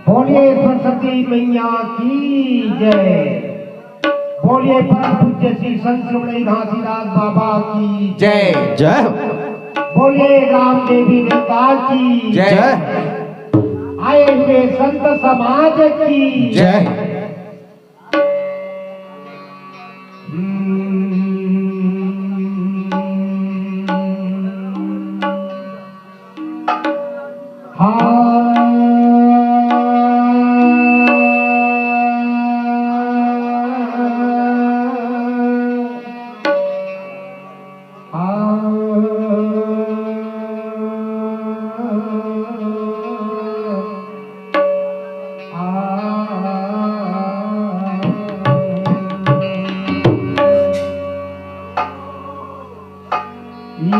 बोलिए सरस्वती मैया की जय। बोलिए परम पूज्य श्री संत श्रोमणी घासीदास बाबा की जय जय। बोलिए राम देवी देवता की जय। आए हुए संत समाज की जय।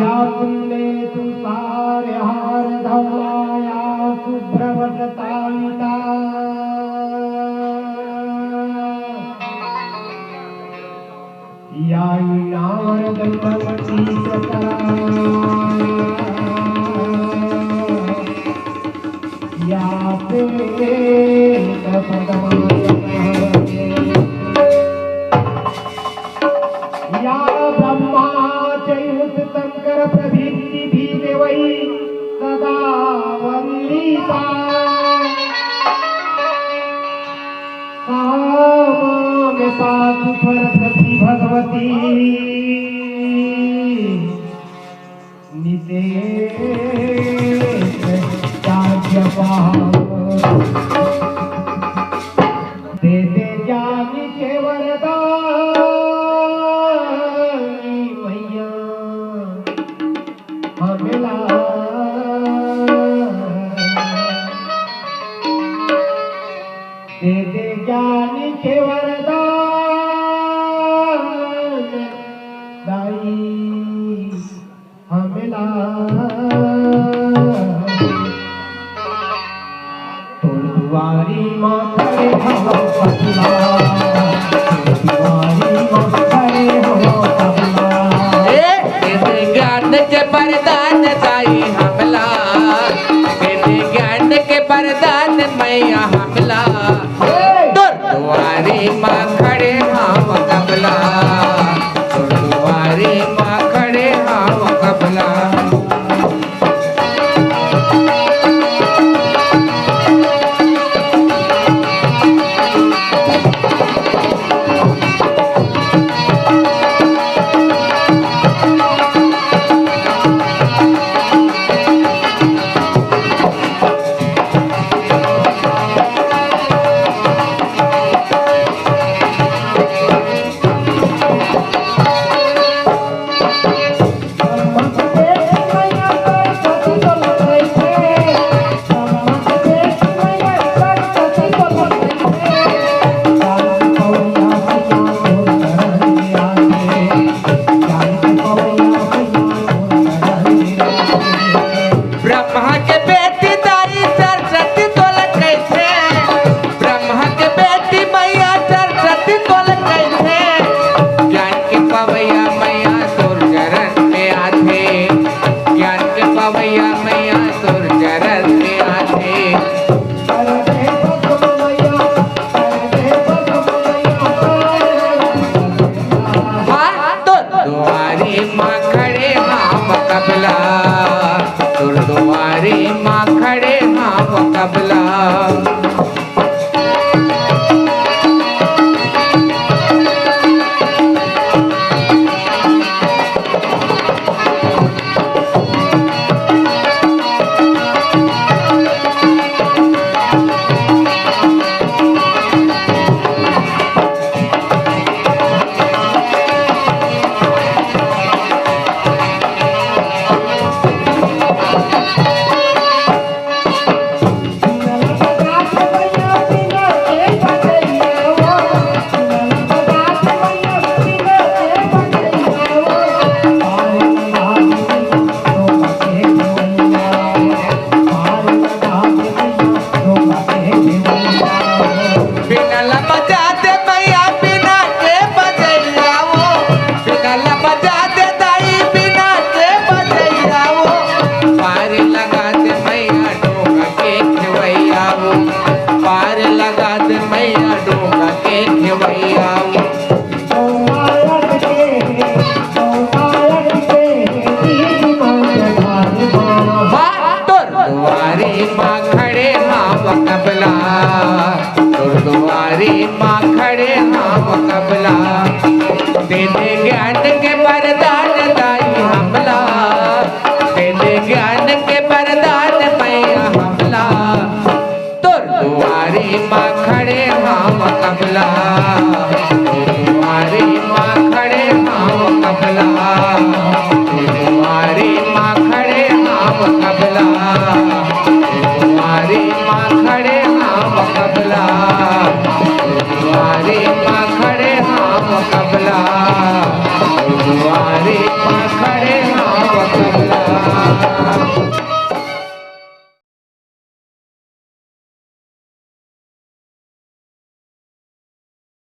या कुंडे तुषार हार धवलाया शुभ्रवदतायिता या ईणावरदम्बवती सता या या ब्रह्मा चयुत शंकर प्रभृति भी देवई सदा वंदिता सामाम पातु सरस्वती भगवती नितेश दे दे ज्ञान के वरदान मैया हमेला दे दे ज्ञान के वरदान दाई हमेला दुआरी माँ खड़े हो पतला दुआरी माँ खड़े हो पतला ज्ञान के वरदान दाई हमला ज्ञान के वरदान मैया हमला दुआरी माँ खड़े हम कबला दुआरी माँ खड़े हम कबला दुआरी माँ खड़े हम कबला माँ खड़े हाँ वकबला, गुरुद्वारी माँ खड़े हाँ वकबला, दे दे ज्ञान के वरदान दाई हमला, दे दे ज्ञान के वरदान मैया हमला, गुरुद्वारी माँ खड़े हाँ वकबला, गुरुद्वारी माँ खड़े हाँ वकबला, गुरुद्वारी माँ खड़े हाँ वकबला, गुरुद्वारी माँ खड़े हाँ वकबला, गुरुद्वारी माँ